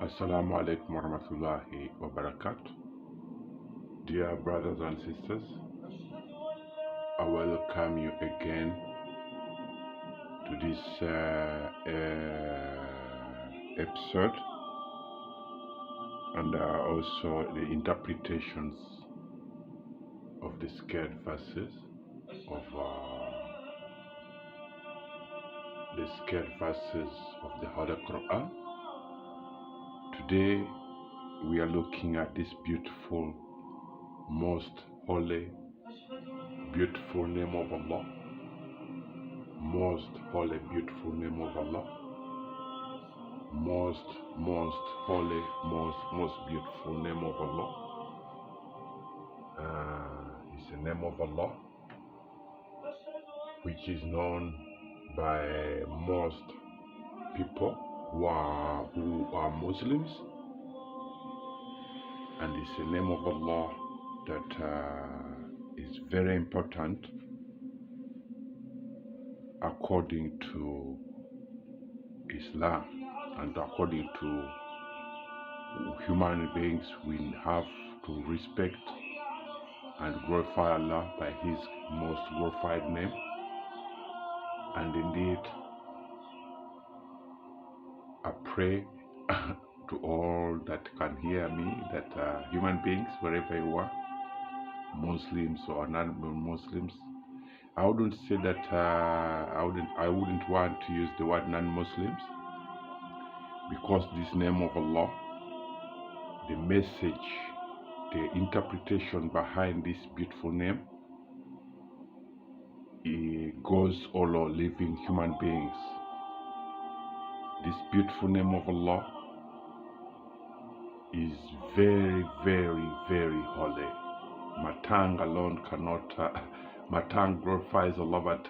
Assalamu alaikum warahmatullahi wabarakatuh. Dear brothers and sisters, I welcome you again to this episode and also the interpretations of the scared verses of the Holy Quran. Today we are looking at this beautiful, most holy, beautiful name of Allah. Most holy, beautiful name of Allah. Most holy, most beautiful name of Allah. It's the name of Allah, which is known by most people who are Muslims, and it's the name of Allah that is very important according to Islam, and according to human beings. We have to respect and glorify Allah by His most glorified name. And indeed, I pray to all that can hear me, that human beings, wherever you are, Muslims or non-Muslims. I wouldn't say that I wouldn't want to use the word non-Muslims, because this name of Allah, the message, the interpretation behind this beautiful name, it goes all over living human beings. This beautiful name of Allah is very, very, very holy. My tongue alone cannot, my tongue glorifies Allah, but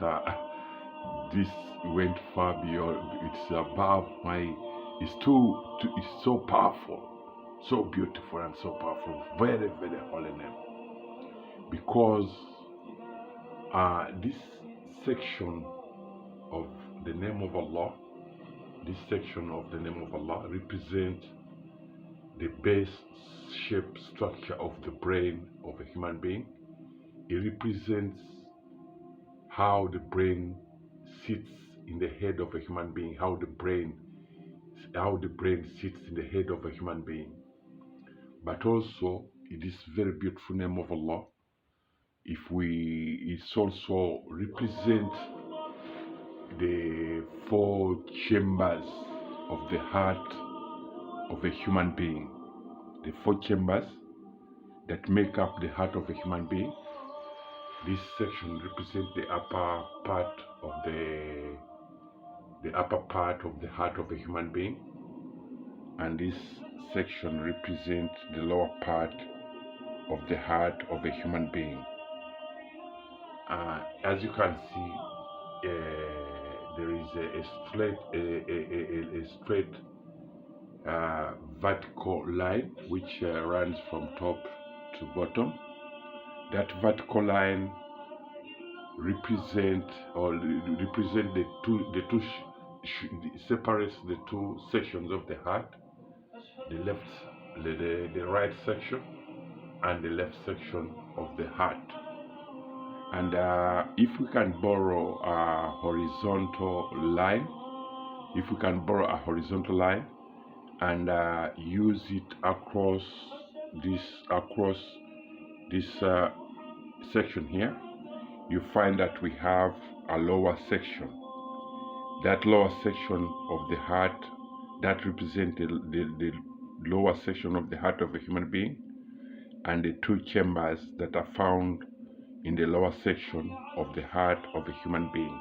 this went far beyond, it's above my, it's so powerful, so beautiful and so powerful, very, very holy name. Because this section of the name of Allah, this section of the name of Allah represents the base shape structure of the brain of a human being. It represents how the brain sits in the head of a human being, how the brain sits in the head of a human being. But also, it is very beautiful name of Allah. It also represents the four chambers of the heart of a human being. The four chambers that make up the heart of a human being. This section represents the upper part of the heart of a human being, and this section represents the lower part of the heart of a human being. As you can see, there is a straight vertical line which runs from top to bottom. That vertical line represents separates the two sections of the heart, the right section and the left section of the heart. And if we can borrow a horizontal line, and use it across this section here, you find that we have a lower section. That lower section of the heart, that represents the lower section of the heart of a human being, and the two chambers that are found in the lower section of the heart of a human being.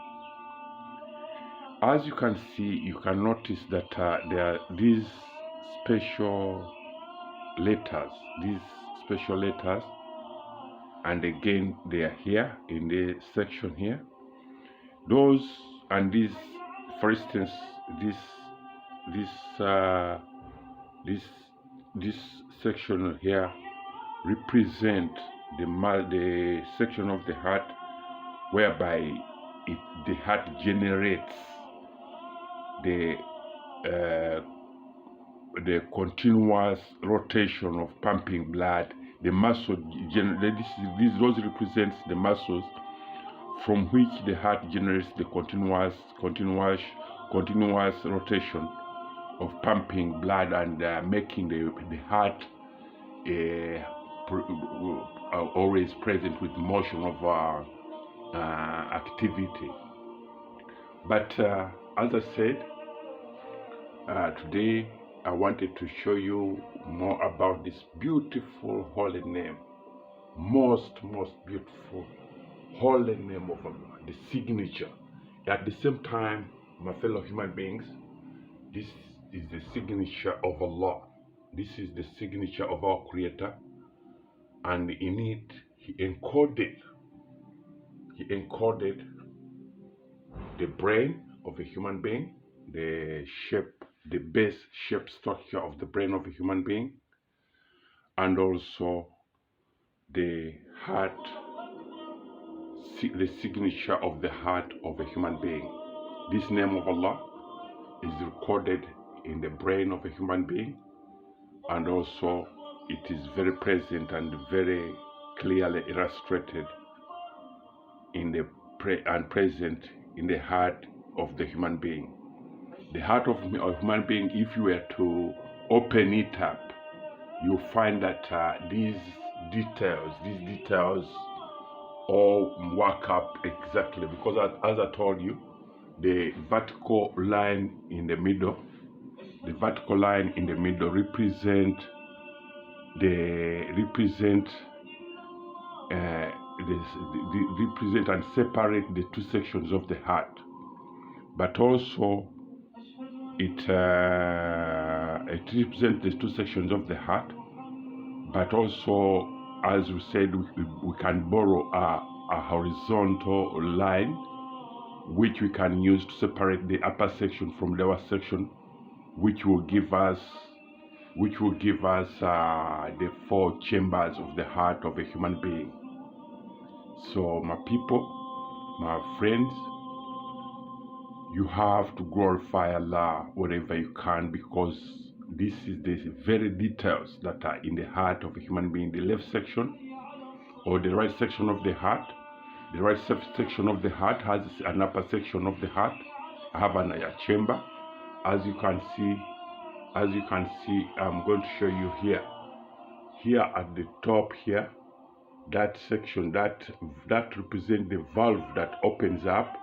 As you can see, you can notice that there are these special letters, and again they are here in the section here. Those and these, for instance, this section here represent the section of the heart whereby the heart generates the the continuous rotation of pumping blood. The muscle, those represents the muscles from which the heart generates the continuous rotation of pumping blood and making the heart always present with motion of activity. But as I said, today I wanted to show you more about this beautiful holy name, most beautiful holy name of Allah, the signature. At the same time, my fellow human beings, this is the signature of Allah. This is the signature of our Creator, and in it He encoded the brain of a human being, the base shape structure of the brain of a human being, and also the heart, the signature of the heart of a human being. This name of Allah is recorded in the brain of a human being, and also it is very present and very clearly illustrated in the present in the heart of the human being. The heart of a human being, if you were to open it up, you'll find that these details all work up exactly, because as I told you, the vertical line in the middle represent and separate the two sections of the heart, but also it represents the two sections of the heart, but also, as we said, we can borrow a horizontal line which we can use to separate the upper section from the lower section, which will give us the 4 chambers of the heart of a human being. So my people, my friends, you have to glorify Allah wherever you can, because this is the very details that are in the heart of a human being. The left section or the right section of the heart. The right section of the heart has an upper section of the heart. I have a chamber. As you can see, I'm going to show you here. Here at the top here, that section that represents the valve that opens up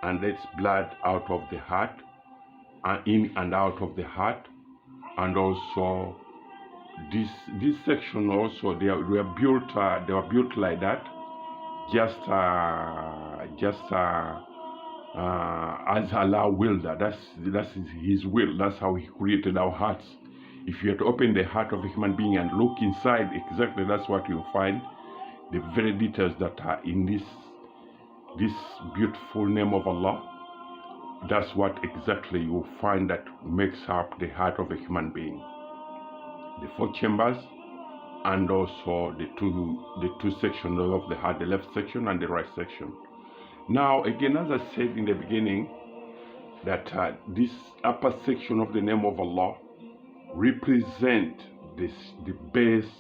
and lets blood out of the heart, and in and out of the heart. And also this section also, they were built like that, just as Allah willed. That's His will. That's how He created our hearts. If you had to open the heart of a human being and look inside, exactly that's what you'll find. The very details that are in this beautiful name of Allah, that's what exactly you will find that makes up the heart of a human being. The 4 chambers, and also the two sections of the heart, the left section and the right section. Now again, as I said in the beginning, that this upper section of the name of Allah represent the base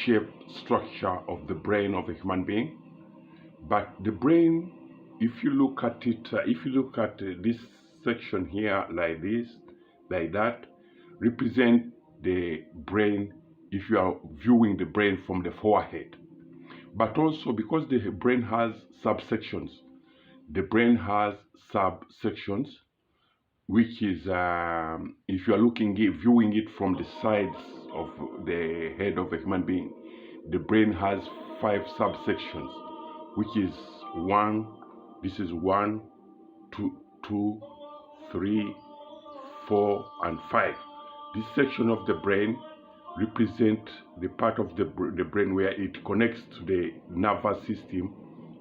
shape structure of the brain of a human being. But the brain, if you look at it, this section here like this, like that, represent the brain if you are viewing the brain from the forehead. But also because the brain has subsections, which is if you are viewing it from the sides of the head of a human being, the brain has 5 subsections, which is 1, this is 1, 2, 3, 4, and 5. This section of the brain represent the part of the brain where it connects to the nervous system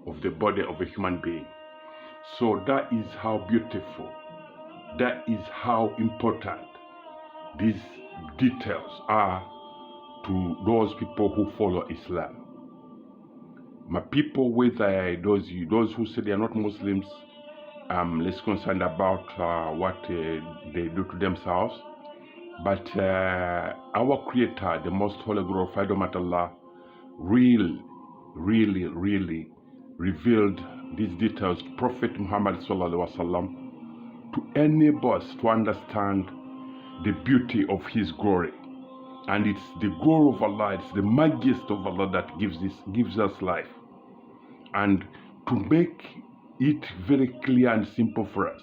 of the body of a human being. So that is how beautiful, that is how important these details are to those people who follow Islam. My people, whether those who say they are not Muslims, I'm less concerned about what they do to themselves. But our Creator, the Most Holy Glorified Allah, really revealed these details to Prophet Muhammad sallallahu alaihi wasallam to enable us to understand the beauty of His glory. And it's the glory of Allah, it's the majesty of Allah that gives us life. And to make it very clear and simple for us,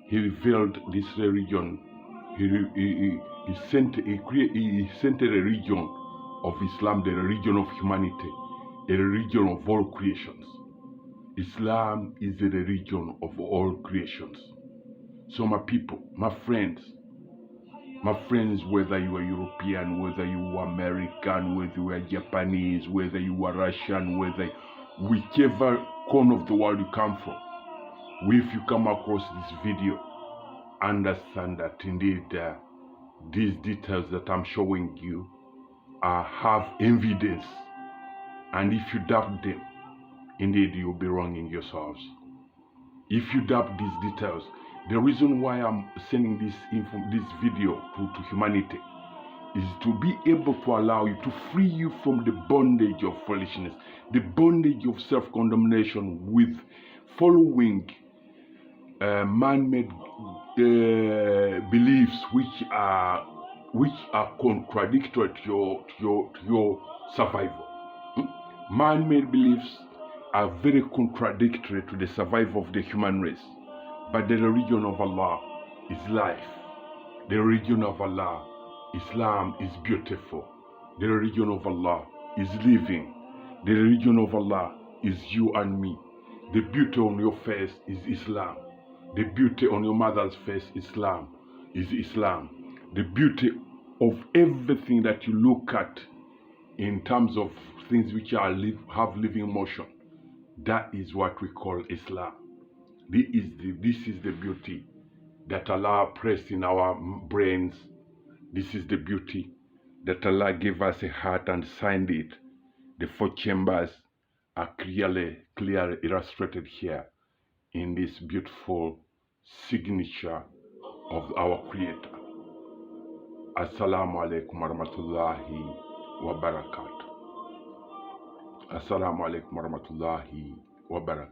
He revealed this religion. He sent a religion of Islam, the religion of humanity, a religion of all creations. Islam is the religion of all creations. So my people, my friends, whether you are European, whether you are American, whether you are Japanese, whether you are Russian, whichever corner of the world you come from, if you come across this video, understand that indeed these details that I'm showing you have evidence, and if you doubt them, indeed you'll be wronging yourselves. If you doubt these details, the reason why I'm sending this video to humanity is to be able to allow you, to free you from the bondage of foolishness, the bondage of self-condemnation with following man-made beliefs which are contradictory to your survival. Man-made beliefs are very contradictory to the survival of the human race. But the religion of Allah is life. The religion of Allah, Islam, is beautiful. The religion of Allah is living. The religion of Allah is you and me. The beauty on your face is Islam. The beauty on your mother's face is Islam. The beauty of everything that you look at in terms of things which have living motion, that is what we call Islam. This is the beauty that Allah pressed in our brains. This is the beauty that Allah gave us a heart and signed it. The 4 chambers are clearly illustrated here in this beautiful signature of our Creator. Assalamu alaikum warahmatullahi wabarakatuh. Assalamu alaikum warahmatullahi wabarakatuh.